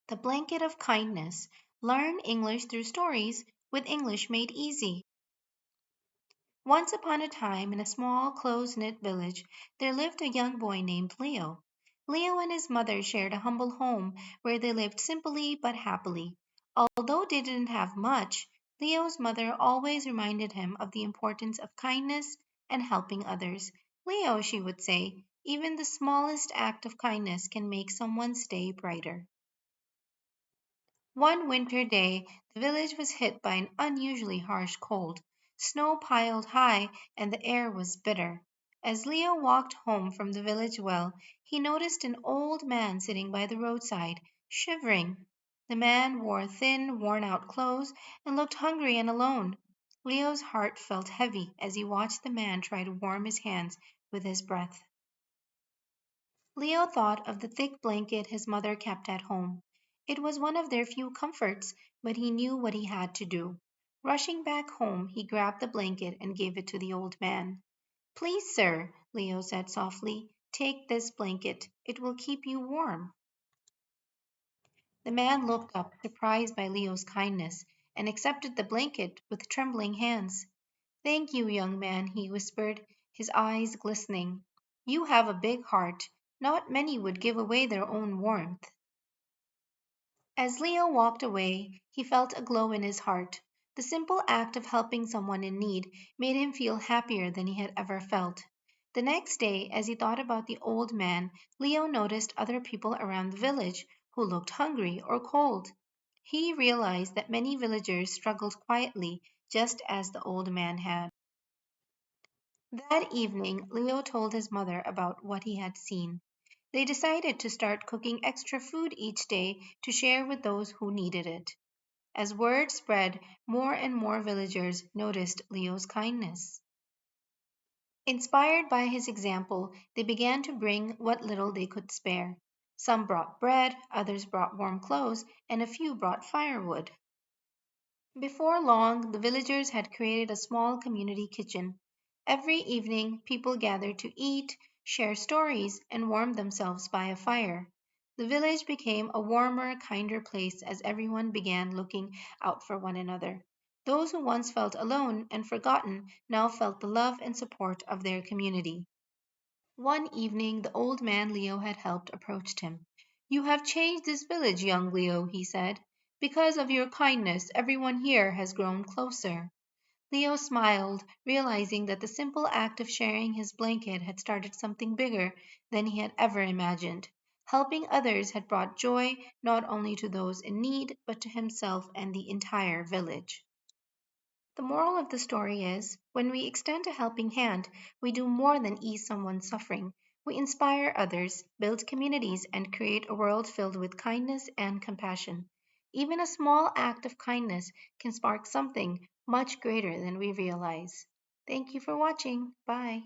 The Blanket of Kindness. Learn English through stories with English made easy. Once upon a time, in a small, close knit village, there lived a young boy named Leo. Leo and his mother shared a humble home where they lived simply but happily. Although they didn't have much, Leo's mother always reminded him of the importance of kindness and helping others. Leo, she would say, even the smallest act of kindness can make someone's day brighter. One winter day the village was hit by an unusually harsh cold. Snow piled high and the air was bitter. As Leo walked home from the village well, he noticed an old man sitting by the roadside, shivering. The man wore thin, worn out clothes and looked hungry and alone. Leo's heart felt heavy as he watched the man try to warm his hands with his breath. Leo thought of the thick blanket his mother kept at home. It was one of their few comforts, but he knew what he had to do. Rushing back home, he grabbed the blanket and gave it to the old man. Please, sir, Leo said softly, take this blanket. It will keep you warm. The man looked up, surprised by Leo's kindness, and accepted the blanket with trembling hands. Thank you, young man, he whispered, his eyes glistening. You have a big heart. Not many would give away their own warmth. As Leo walked away, he felt a glow in his heart. The simple act of helping someone in need made him feel happier than he had ever felt. The next day, as he thought about the old man, Leo noticed other people around the village who looked hungry or cold. He realized that many villagers struggled quietly, just as the old man had. That evening, Leo told his mother about what he had seen. They decided to start cooking extra food each day to share with those who needed it. As word spread, more and more villagers noticed Leo's kindness. Inspired by his example, they began to bring what little they could spare. Some brought bread, others brought warm clothes, and a few brought firewood. Before long, the villagers had created a small community kitchen. Every evening, people gathered to eat, share stories, and warm themselves by a fire. The village became a warmer, kinder place as everyone began looking out for one another. Those who once felt alone and forgotten now felt the love and support of their community. One evening, the old man Leo had helped approached him. You have changed this village, young Leo, he said. Because of your kindness, everyone here has grown closer. Leo smiled, realizing that the simple act of sharing his blanket had started something bigger than he had ever imagined. Helping others had brought joy not only to those in need, but to himself and the entire village. The moral of the story is when we extend a helping hand, we do more than ease someone's suffering. We inspire others, build communities, and create a world filled with kindness and compassion. Even a small act of kindness can spark something much greater than we realize. Thank you for watching. Bye.